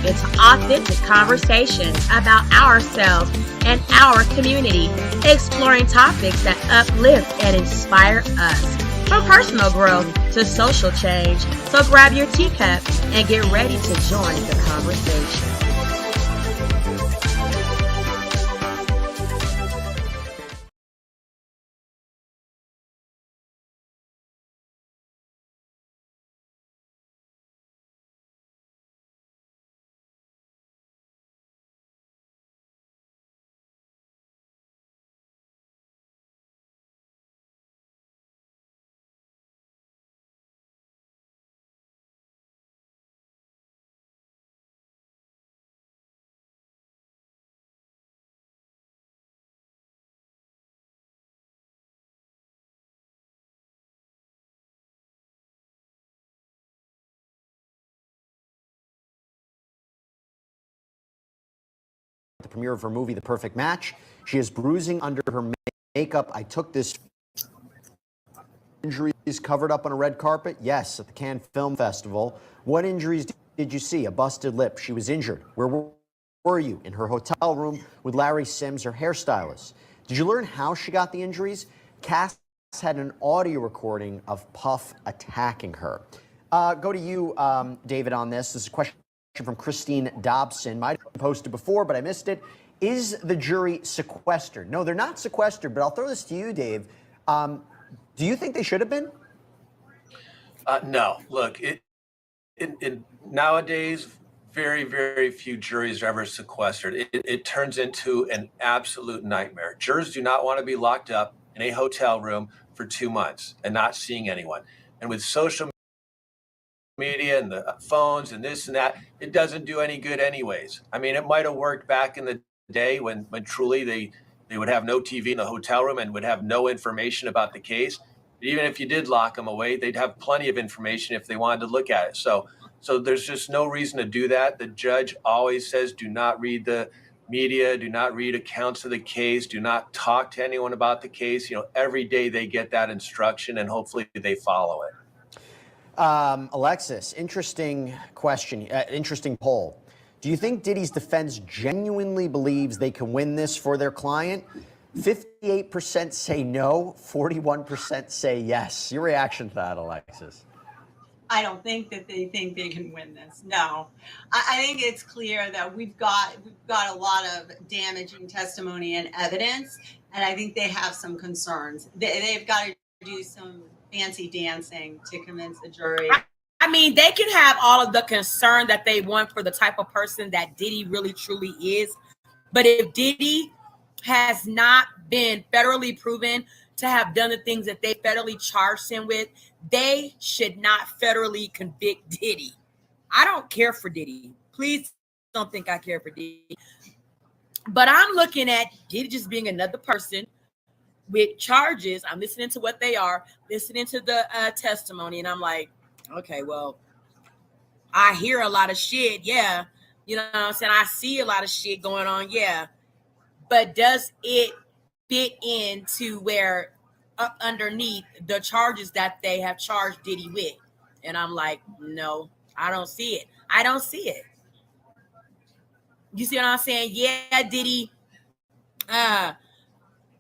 dive into authentic conversations about ourselves and our community, exploring topics that uplift and inspire us. From personal growth to social change. So grab your teacup and get ready to join the conversation. The premiere of her movie, The Perfect Match. She has bruising under her makeup. I took this injuries covered up on a red carpet? Yes, at the Cannes Film Festival. What injuries did you see? A busted lip. She was injured. Where were you? In her hotel room with Larry Sims, her hairstylist. Did you learn how she got the injuries? Cass had an audio recording of Puff attacking her. Go to you, David, on this. This is a question from Christine Dobson. Might have posted before, but I missed it. Is the jury sequestered? No, they're not sequestered, but I'll throw this to you, Dave. Do you think they should have been? No. Look, nowadays, very, very few juries are ever sequestered. It turns into an absolute nightmare. Jurors do not want to be locked up in a hotel room for 2 months and not seeing anyone. And with social media and the phones and this and that, it doesn't do any good anyways. I mean, it might have worked back in the day when truly they would have no TV in the hotel room and would have no information about the case. But even if you did lock them away, they'd have plenty of information if they wanted to look at it. So there's just no reason to do that. The judge always says, do not read the media, do not read accounts of the case, do not talk to anyone about the case. Every day they get that instruction and hopefully they follow it. Alexis, interesting question, interesting poll. Do you think Diddy's defense genuinely believes they can win this for their client? 58% say no, 41% say yes. Your reaction to that, Alexis? I don't think that they think they can win this. No, I think it's clear that we've got a lot of damaging testimony and evidence, and I think they have some concerns. They've got to do some fancy dancing to convince the jury. I mean, they can have all of the concern that they want for the type of person that Diddy really truly is, but if Diddy has not been federally proven to have done the things that they federally charged him with, they should not federally convict Diddy. I don't care for Diddy. Please don't think I care for Diddy. But I'm looking at Diddy just being another person with charges. I'm listening to what they are, listening to the testimony, and I'm like, okay, well, I hear a lot of shit. Yeah. You know what I'm saying? I see a lot of shit going on. Yeah. But does it fit into where up underneath the charges that they have charged Diddy with? And I'm like, no, I don't see it. I don't see it. You see what I'm saying? Yeah, Diddy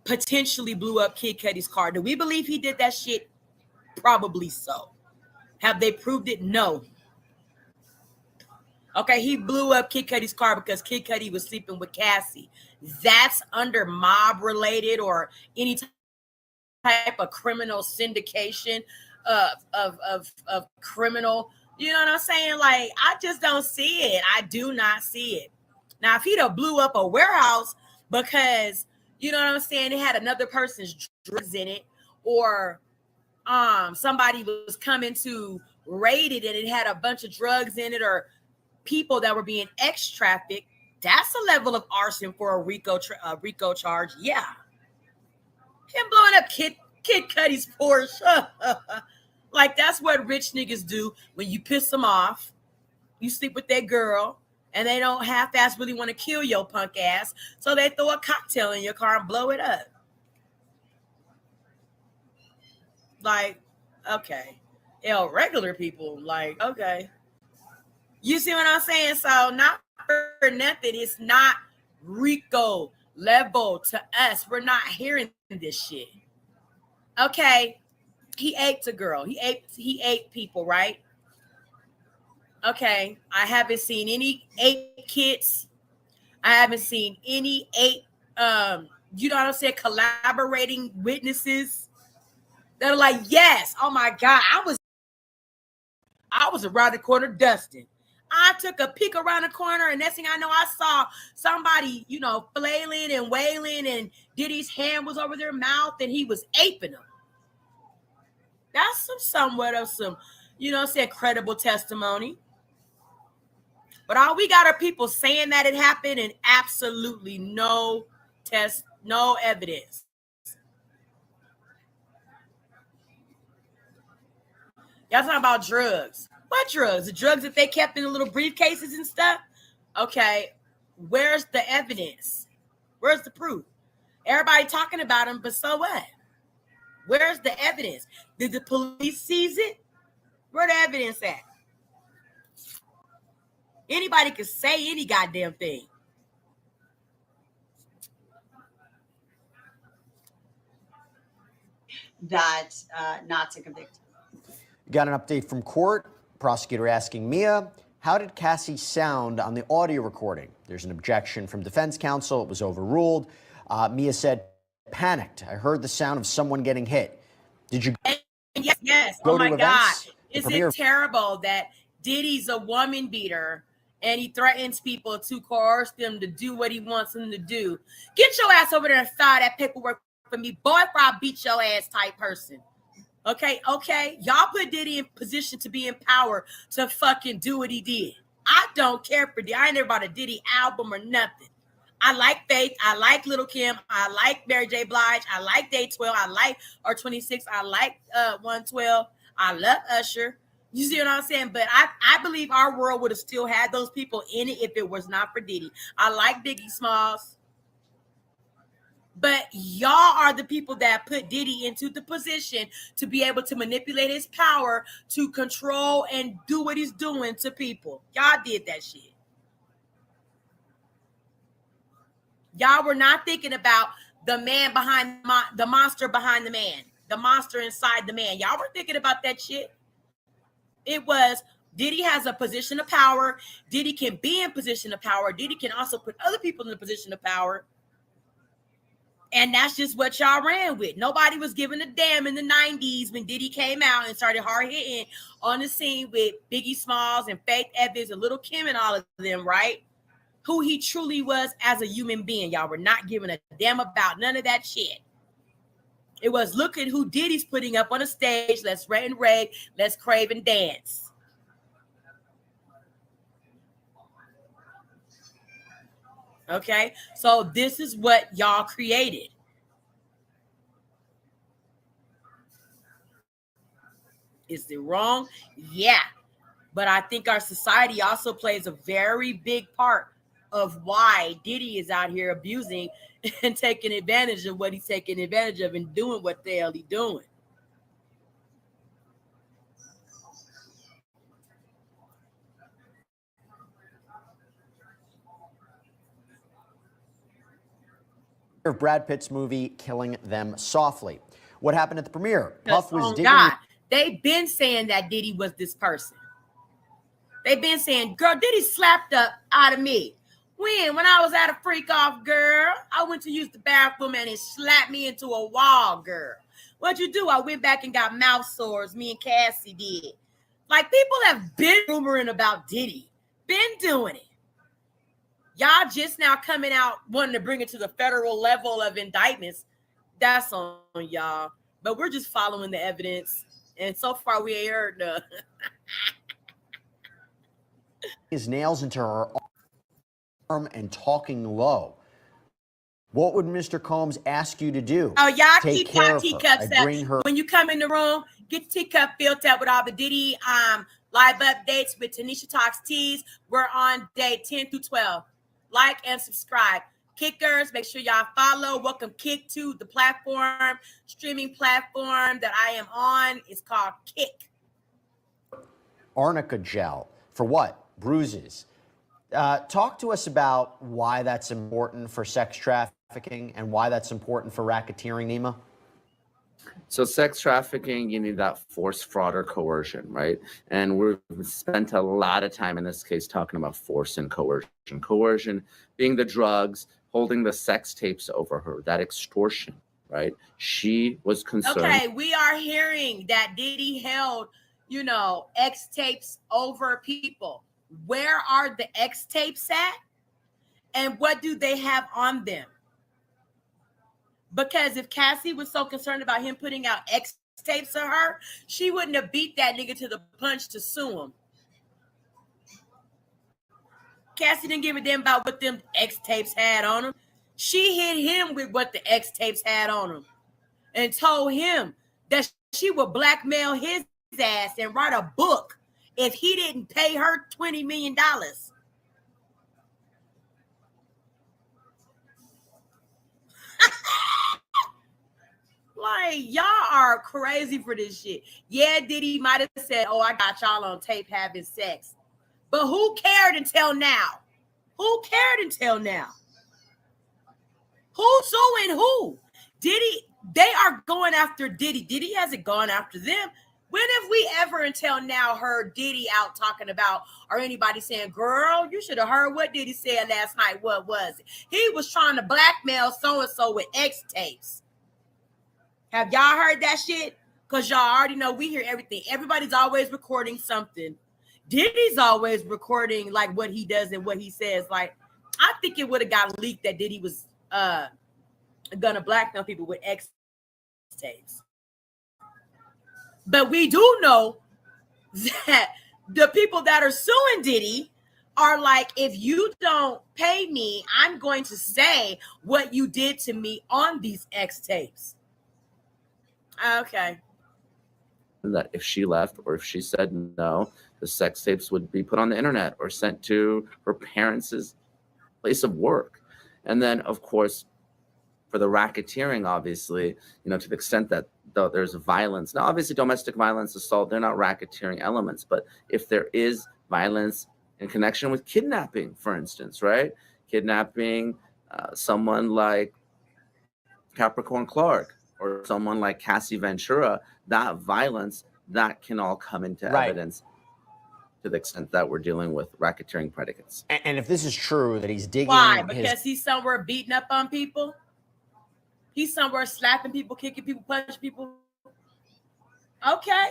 potentially blew up Kid Cudi's car. Do we believe he did that shit? Probably so. Have they proved it? No. Okay, he blew up Kid Cudi's car because Kid Cudi was sleeping with Cassie. That's under mob related or any type of criminal syndication of criminal. You know what I'm saying? Like, I just don't see it. I do not see it. Now, if he'd have blew up a warehouse because, you know what I'm saying, it had another person's drugs in it, or somebody was coming to raid it and it had a bunch of drugs in it, or people that were being trafficked, that's a level of arson for a RICO charge. Yeah. Him blowing up Kid Cudi's Porsche. Like, that's what rich niggas do when you piss them off. You sleep with that girl and they don't half-ass really want to kill your punk ass, so they throw a cocktail in your car and blow it up. Like, okay. Regular people, like, okay. You see what I'm saying? So not for nothing, it's not Rico level to us. We're not hearing this shit. Okay, he aped a girl. He aped people, right? Okay, I haven't seen any ape kids. I haven't seen any ape, you know what I'm saying, collaborating witnesses that are like, yes, oh my God, I was around the corner dusting. I took a peek around the corner, and next thing I know, I saw somebody, you know, flailing and wailing, and Diddy's hand was over their mouth, and he was aping them. That's somewhat of some, you know, say credible testimony. But all we got are people saying that it happened and absolutely no evidence. Y'all talking about drugs. What drugs? The drugs that they kept in the little briefcases and stuff? Okay, where's the evidence? Where's the proof? Everybody talking about them, but so what? Where's the evidence? Did the police seize it? Where the evidence at? Anybody can say any goddamn thing. That not to convict him. Got an update from court. Prosecutor asking Mia, how did Cassie sound on the audio recording? There's an objection from defense counsel. It was overruled. Mia said, panicked. I heard the sound of someone getting hit. Did you Yes. go Oh my to God. events? Is it terrible that Diddy's a woman beater and he threatens people to coerce them to do what he wants them to do? Get your ass over there and file that paperwork for me, boy, if I beat your ass type person. Okay. Y'all put Diddy in position to be in power to fucking do what he did. I don't care for Diddy. I ain't never bought a Diddy album or nothing. I like Faith. I like Little Kim. I like Mary J. Blige. I like Day 12. I like R26. I like 112. I love Usher. You see what I'm saying? But I believe our world would have still had those people in it if it was not for Diddy. I like Biggie Smalls. But y'all are the people that put Diddy into the position to be able to manipulate his power to control and do what he's doing to people. Y'all did that shit. Y'all were not thinking about the man behind the monster behind the man, the monster inside the man. Y'all were thinking about that shit. It was Diddy has a position of power. Diddy can be in position of power. Diddy can also put other people in a position of power. And that's just what y'all ran with. Nobody was giving a damn in the 90s when Diddy came out and started hard hitting on the scene with Biggie Smalls and Faith Evans and Little Kim and all of them, right? Who he truly was as a human being. Y'all were not giving a damn about none of that shit. It was, look at who Diddy's putting up on the stage. Let's rant and rave. Let's crave and dance. Okay, so this is what y'all created. Is it wrong? Yeah. But I think our society also plays a very big part of why Diddy is out here abusing and taking advantage of what he's taking advantage of and doing what the hell he's doing. Of Brad Pitt's movie Killing Them Softly. What happened at the premiere? Puff was God. They've been saying that Diddy was this person. They've been saying, girl, Diddy slapped up out of me. When I was at a freak off, girl, I went to use the bathroom and it slapped me into a wall, girl. What'd you do? I went back and got mouth sores. Me and Cassie did. Like, people have been rumoring about Diddy. Been doing it. Y'all just now coming out wanting to bring it to the federal level of indictments. That's on y'all. But we're just following the evidence. And so far, we ain't heard nothing. His nails into her arm and talking low. What would Mr. Combs ask you to do? Oh, y'all keep your teacups up. When you come in the room, get the teacup filled up with all the Diddy live updates with Tanisha Talks Teas. We're on day 10 through 12. Like and subscribe. Kickers, make sure y'all follow. Welcome Kick to the platform, streaming platform that I am on. It's called Kick. Arnica gel. For what? bruises. Talk to us about why that's important for sex trafficking and why that's important for racketeering, Nima. So sex trafficking, you need that force, fraud, or coercion, right? And we've spent a lot of time in this case talking about force and coercion. Coercion being the drugs, holding the sex tapes over her, that extortion, right? She was concerned. Okay, we are hearing that Diddy held, X tapes over people. Where are the X tapes at? And what do they have on them? Because if Cassie was so concerned about him putting out X tapes of her, she wouldn't have beat that nigga to the punch to sue him. Cassie didn't give a damn about what them X tapes had on him. She hit him with what the X tapes had on him and told him that she would blackmail his ass and write a book if he didn't pay her $20 million. Like, y'all are crazy for this shit. Yeah, Diddy might have said, oh, I got y'all on tape having sex. But who cared until now? Who cared until now? Who's suing who? Diddy, they are going after Diddy. Diddy hasn't gone after them. When have we ever until now heard Diddy out talking about, or anybody saying, girl, you should have heard what Diddy said last night. What was it? He was trying to blackmail so-and-so with X tapes. Have y'all heard that shit? Because y'all already know we hear everything. Everybody's always recording something. Diddy's always recording like what he does and what he says. Like, I think it would have got leaked that Diddy was gonna blackmail people with X tapes. But we do know that the people that are suing Diddy are like, if you don't pay me, I'm going to say what you did to me on these X tapes. Okay. That if she left or if she said no, the sex tapes would be put on the internet or sent to her parents' place of work. And then, of course, for the racketeering, obviously, to the extent that there's violence. Now, obviously, domestic violence, assault, they're not racketeering elements. But if there is violence in connection with kidnapping, for instance, right? Kidnapping someone like Capricorn Clark or someone like Cassie Ventura, that violence, that can all come into evidence to the extent that we're dealing with racketeering predicates. And if this is true, that he's digging... Why? Because he's somewhere beating up on people? He's somewhere slapping people, kicking people, punching people? Okay.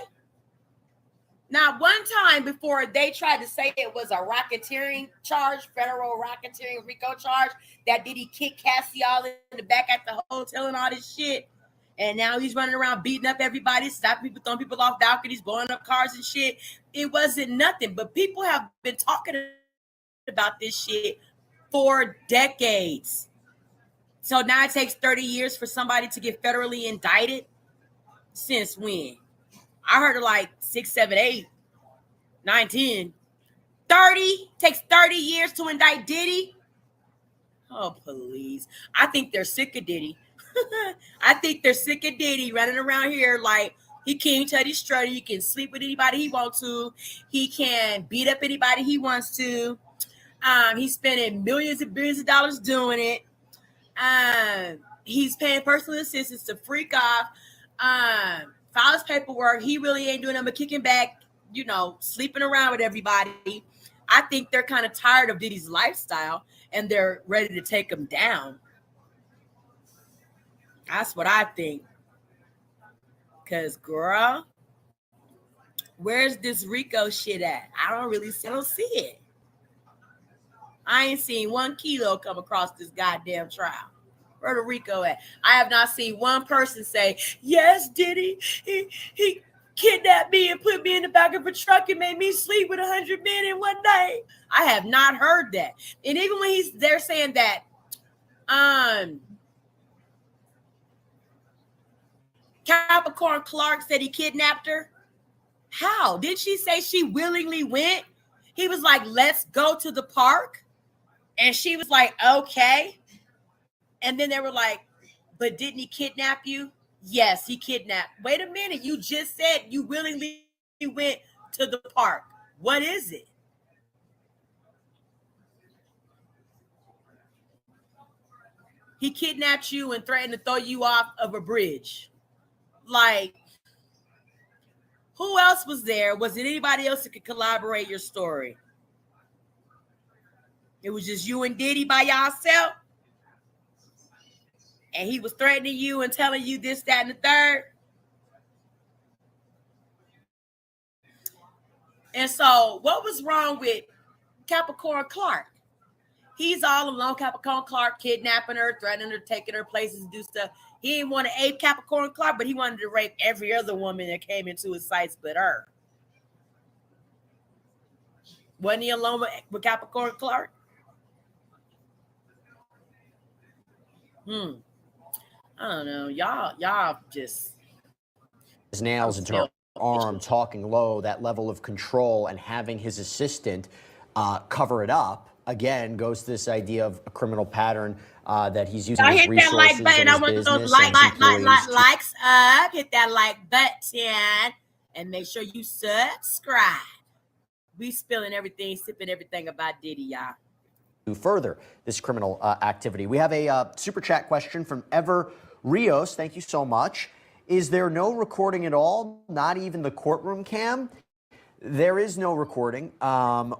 Now, one time before they tried to say it was a racketeering charge, federal racketeering RICO charge, that Diddy kick Cassie all in the back at the hotel and all this shit. And now he's running around beating up everybody, stopping people, throwing people off balconies, blowing up cars and shit. It wasn't nothing. But people have been talking about this shit for decades. So now it takes 30 years for somebody to get federally indicted? Since when? I heard of like 6, 7, 8, 9, 10. 30? Takes 30 years to indict Diddy? Oh, please. I think they're sick of Diddy. I think they're sick of Diddy running around here like he King Teddy Strutter. He can sleep with anybody he wants to. He can beat up anybody he wants to. He's spending millions and billions of dollars doing it. He's paying personal assistants to freak off, file his paperwork. He really ain't doing nothing but kicking back, sleeping around with everybody. I think they're kind of tired of Diddy's lifestyle and they're ready to take him down. That's what I think. Because, girl, where's this RICO shit at? I don't see it. I ain't seen 1 kilo come across this goddamn trial. Where the RICO at? I have not seen one person say, yes, Diddy, he kidnapped me and put me in the back of a truck and made me sleep with 100 men in one night. I have not heard that. And even when they're saying that, Capricorn Clark said he kidnapped her. How? Did she say she willingly went? He was like, let's go to the park. And she was like, okay. And then they were like, but didn't he kidnap you? Yes, he kidnapped. Wait a minute. You just said you willingly went to the park. What is it? He kidnapped you and threatened to throw you off of a bridge. Like, who else was there? Was it anybody else that could collaborate your story? It was just you and Diddy by yourself? And he was threatening you and telling you this, that, and the third? And so what was wrong with Capricorn Clark? He's all alone. Capricorn Clark kidnapping her, threatening her, taking her places to do stuff. He didn't want to ape Capricorn Clark, but he wanted to rape every other woman that came into his sights but her. Wasn't he alone with Capricorn Clark? I don't know. Y'all just his nails into her arm, talking low, that level of control, and having his assistant cover it up. Again, goes to this idea of a criminal pattern that he's using his resources that like button. and his I want business those likes up. Hit that like button and make sure you subscribe. We spilling everything, sipping everything about Diddy, y'all. To further this criminal activity. We have a super chat question from Ever Rios. Thank you so much. Is there no recording at all? Not even the courtroom cam? There is no recording.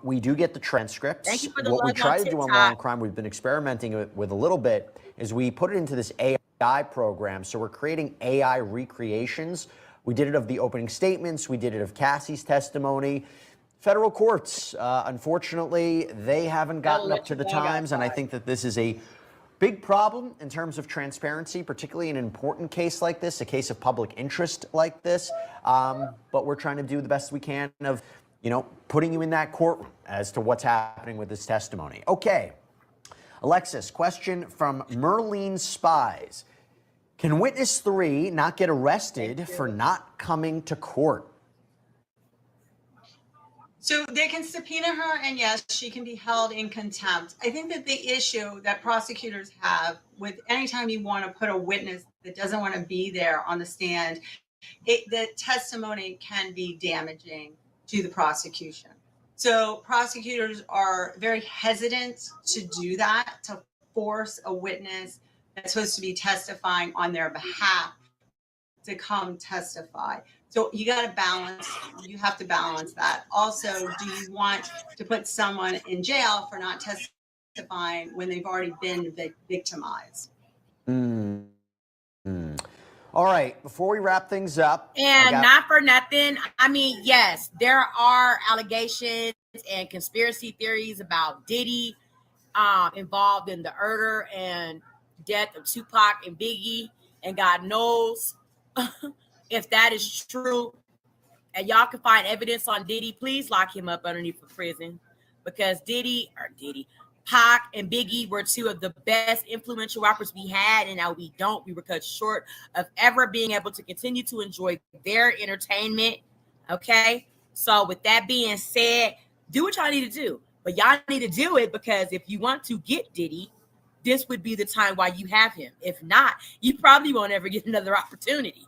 We do get the transcripts. Thank you for the what we love try on to do on TikTok. Law and Crime, we've been experimenting with a little bit, is we put it into this AI program. So we're creating AI recreations. We did it of the opening statements. We did it of Cassie's testimony. Federal courts, unfortunately, they haven't gotten up to the times, and I think that this is a big problem in terms of transparency, particularly in an important case like this, a case of public interest like this. But we're trying to do the best we can of, putting you in that courtroom as to what's happening with this testimony. Okay, Alexis, question from Merlene Spies. Can witness 3 not get arrested for not coming to court? So they can subpoena her, and yes, she can be held in contempt. I think that the issue that prosecutors have with anytime you want to put a witness that doesn't want to be there on the stand, the testimony can be damaging to the prosecution. So prosecutors are very hesitant to do that, to force a witness that's supposed to be testifying on their behalf to come testify. So you got to balance, you have to balance that. Also, do you want to put someone in jail for not testifying when they've already been victimized? All right, before we wrap things up. And not for nothing, I mean, yes, there are allegations and conspiracy theories about Diddy involved in the murder and death of Tupac and Biggie, and God knows if that is true, and y'all can find evidence on Diddy, please lock him up underneath the prison, because Pac and Biggie were 2 of the best influential rappers we had, and now we were cut short of ever being able to continue to enjoy their entertainment. Okay, so with that being said, do what y'all need to do, but y'all need to do it, because if you want to get Diddy, this would be the time while you have him. If not, you probably won't ever get another opportunity.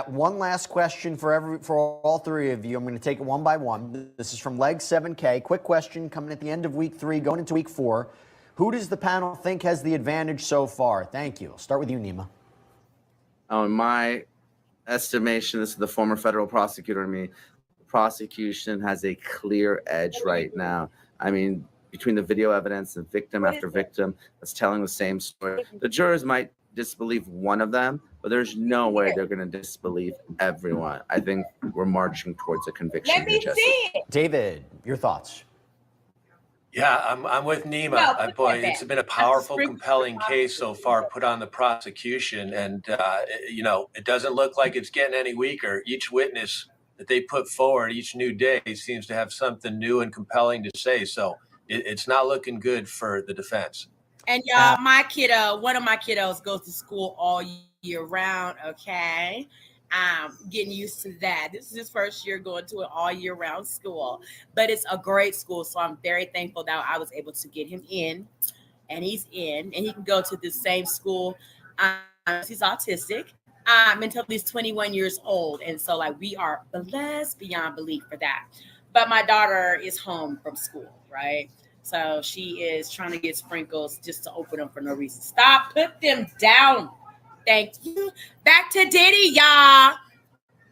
One last question for all 3 of you. I'm going to take it one by one. This is from Leg 7K. Quick question coming at the end of week 3, going into week 4. Who does the panel think has the advantage so far? Thank you. I'll start with you, Nima. In my estimation, this is the former federal prosecutor in me. The prosecution has a clear edge right now. I mean, between the video evidence and victim after victim that's telling the same story, the jurors might disbelieve one of them, but there's no way they're going to disbelieve everyone. I think we're marching towards a conviction. Let me here, see it. David, your thoughts? Yeah, I'm with Nima. Boy, it's been a powerful, compelling case so far put on the prosecution. And, it doesn't look like it's getting any weaker. Each witness that they put forward each new day seems to have something new and compelling to say. So it's not looking good for the defense. And y'all, one of my kiddos goes to school all year round. Okay. Getting used to that. This is his first year going to an all year round school, but it's a great school. So I'm very thankful that I was able to get him in, and he's in, and he can go to the same school. He's autistic until he's 21 years old. And so we are blessed beyond belief for that. But my daughter is home from school, right? So she is trying to get sprinkles just to open them for no reason. Stop, put them down. Thank you. Back to Diddy, y'all.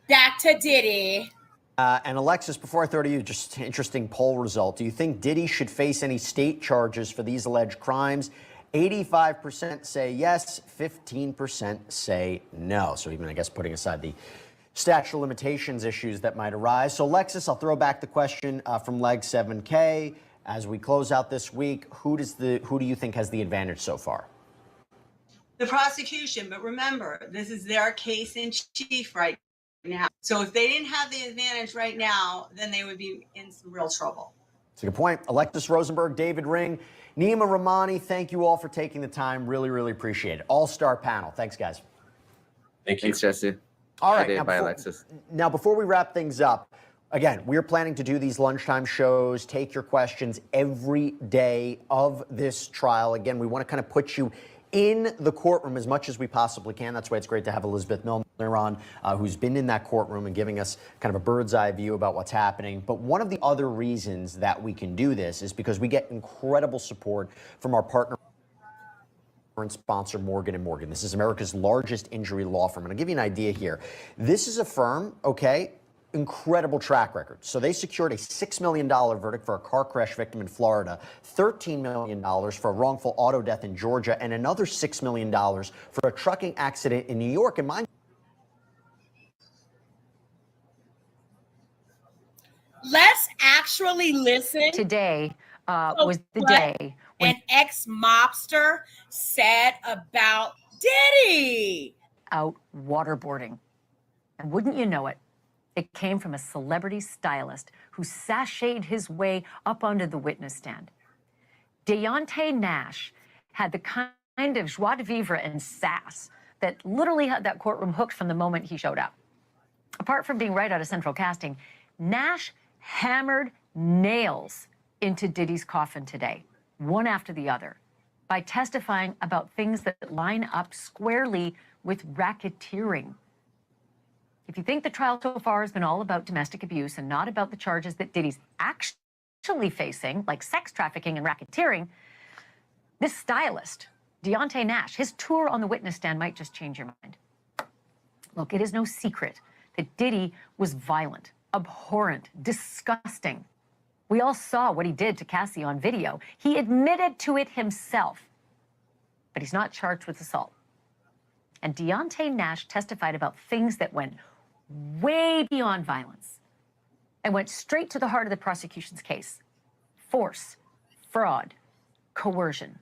Back to Diddy. And Alexis, before I throw to you, just an interesting poll result. Do you think Diddy should face any state charges for these alleged crimes? 85% say yes, 15% say no. So even, I guess, putting aside the statute of limitations issues that might arise. So, Alexis, I'll throw back the question from Leg 7K. As we close out this week, who do you think has the advantage so far? The prosecution, but remember, this is their case in chief right now. So if they didn't have the advantage right now, then they would be in some real trouble. That's a good point. Alexis Rosenberg, David Ring, Nima Rahmani, thank you all for taking the time. Really, really appreciate it. All-star panel. Thanks, guys. Thank you. Thanks, Jesse. All right. Bye, Alexis. Now, before we wrap things up, again, we're planning to do these lunchtime shows, take your questions every day of this trial. Again, we want to kind of put you in the courtroom as much as we possibly can. That's why it's great to have Elizabeth Milner on, who's been in that courtroom and giving us kind of a bird's eye view about what's happening. But one of the other reasons that we can do this is because we get incredible support from our partner and sponsor, Morgan & Morgan. This is America's largest injury law firm. And I'll give you an idea here. This is a firm, okay, incredible track record. So they secured a $6 million verdict for a car crash victim in Florida, $13 million for a wrongful auto death in Georgia, and another $6 million for a trucking accident in New York. And mind Let's actually listen. Today was the day when an ex-mobster said about Diddy. Out waterboarding. And wouldn't you know it, it came from a celebrity stylist who sashayed his way up onto the witness stand. Deontay Nash had the kind of joie de vivre and sass that literally had that courtroom hooked from the moment he showed up. Apart from being right out of central casting, Nash hammered nails into Diddy's coffin today, one after the other, by testifying about things that line up squarely with racketeering. If you think the trial so far has been all about domestic abuse and not about the charges that Diddy's actually facing, like sex trafficking and racketeering, this stylist, Deontay Nash, his tour on the witness stand might just change your mind. Look, it is no secret that Diddy was violent, abhorrent, disgusting. We all saw what he did to Cassie on video. He admitted to it himself, but he's not charged with assault. And Deontay Nash testified about things that went way beyond violence and went straight to the heart of the prosecution's case: force, fraud, coercion.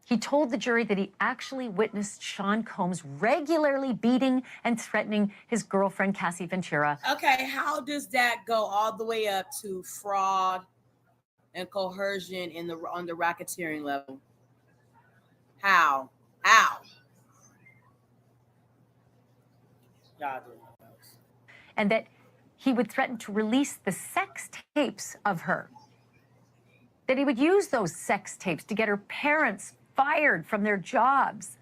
He told the jury that he actually witnessed Sean Combs regularly beating and threatening his girlfriend, Cassie Ventura. Okay, how does that go all the way up to fraud and coercion on the racketeering level? How? Y'all do. And that he would threaten to release the sex tapes of her. That he would use those sex tapes to get her parents fired from their jobs.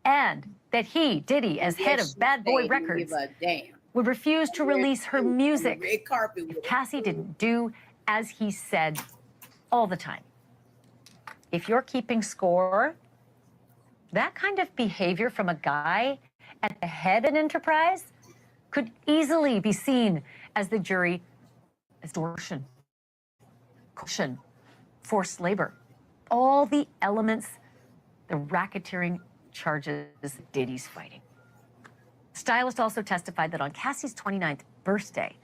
And that he, Diddy, as head of Bad Boy Records, would refuse to release her music if Cassie didn't do as he said all the time. If you're keeping score, that kind of behavior from a guy at the head of an enterprise could easily be seen as the jury as extortion, coercion, forced labor, all the elements, the racketeering charges Diddy's fighting. Stylist also testified that on Cassie's 29th birthday,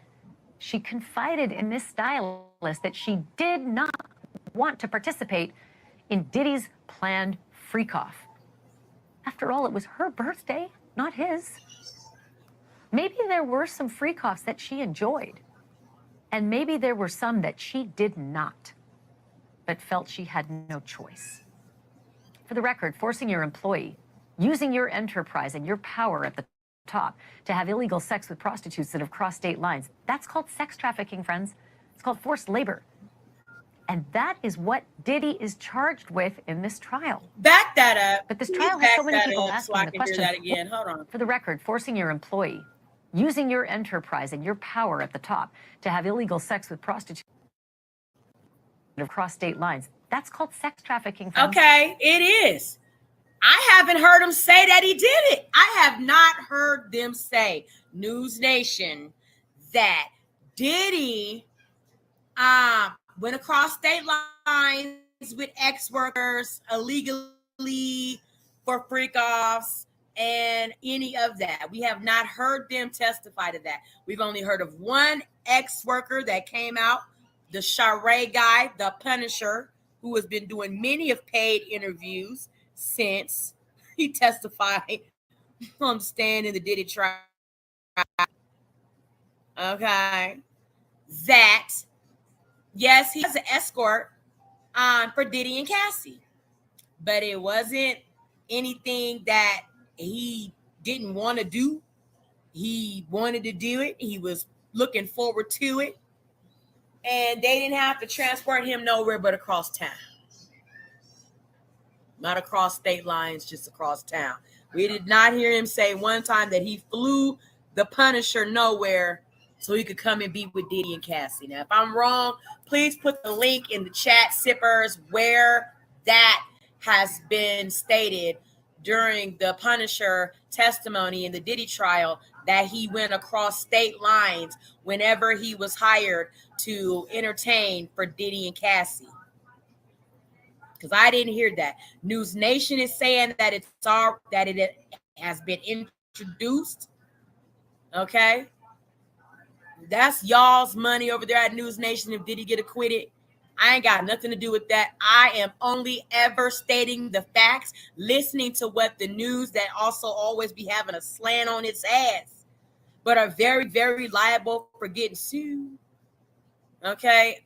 she confided in this stylist that she did not want to participate in Diddy's planned freak-off. After all, it was her birthday, not his. Maybe there were some freak-offs that she enjoyed, and maybe there were some that she did not, but felt she had no choice. For the record, forcing your employee, using your enterprise and your power at the top to have illegal sex with prostitutes that have crossed state lines, that's called sex trafficking, friends. It's called forced labor. And that is what Diddy is charged with in this trial. Back that up. But this trial has so many people asking so I the can question. hear that again. Hold on. For the record, forcing your employee, using your enterprise and your power at the top to have illegal sex with prostitutes. across state lines. That's called sex trafficking. Friends. Okay, it is. I haven't heard him say that he did it. I have not heard them say, News Nation, that Diddy went across state lines with ex-workers illegally for freak-offs and any of that. We have not heard them testify to that. We've only heard of one ex-worker that came out, the charade guy, the Punisher, who has been doing many of paid interviews since he testified on the stand in the Diddy trial. Okay. That, yes, he has an escort for Diddy and Cassie, but it wasn't anything that he didn't want to do. He wanted to do it. He was looking forward to it. And they didn't have to transport him nowhere but across town. Not across state lines, just across town. We did not hear him say one time that he flew the Punisher nowhere so he could come and be with Diddy and Cassie. Now, if I'm wrong, please put the link in the chat, sippers, where that has been stated during the Punisher testimony in the Diddy trial, that he went across state lines whenever he was hired to entertain for Diddy and Cassie. Because I didn't hear that. News Nation is saying that it has been introduced. Okay. That's y'all's money over there at News Nation. If Diddy get acquitted, I ain't got nothing to do with that. I am only ever stating the facts, listening to what the news that also always be having a slant on its ass, but are very, very liable for getting sued. Okay.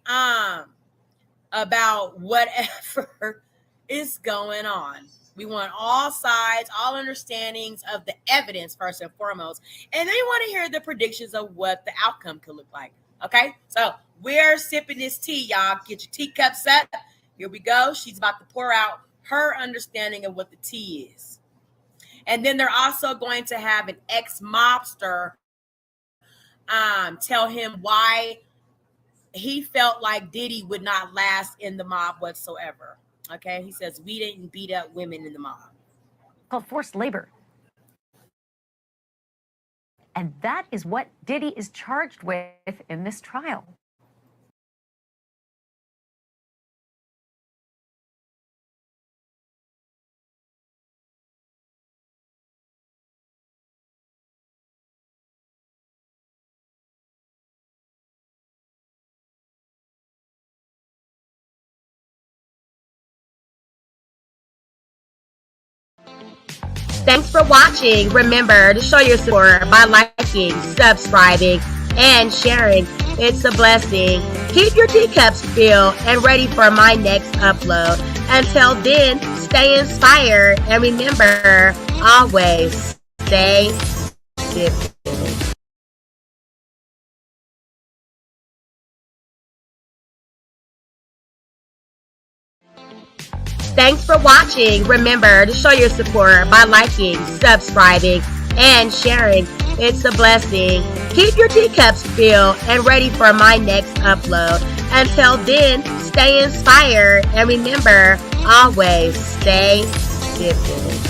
About whatever is going on. We want all sides, all understandings of the evidence first and foremost. And then you want to hear the predictions of what the outcome could look like. Okay, so we're sipping this tea, y'all. Get your teacups up. Here we go. She's about to pour out her understanding of what the tea is. And then they're also going to have an ex-mobster tell him why he felt like Diddy would not last in the mob whatsoever. Okay, he says, we didn't beat up women in the mob. Called forced labor. And that is what Diddy is charged with in this trial. Thanks for watching. Remember to show your support by liking, subscribing, and sharing. It's a blessing. Keep your teacups filled and ready for my next upload. Until then, stay inspired and remember, always stay sipping. Thanks for watching. Remember to show your support by liking, subscribing, and sharing. It's a blessing. Keep your teacups filled and ready for my next upload. Until then, stay inspired and remember, always stay sipping.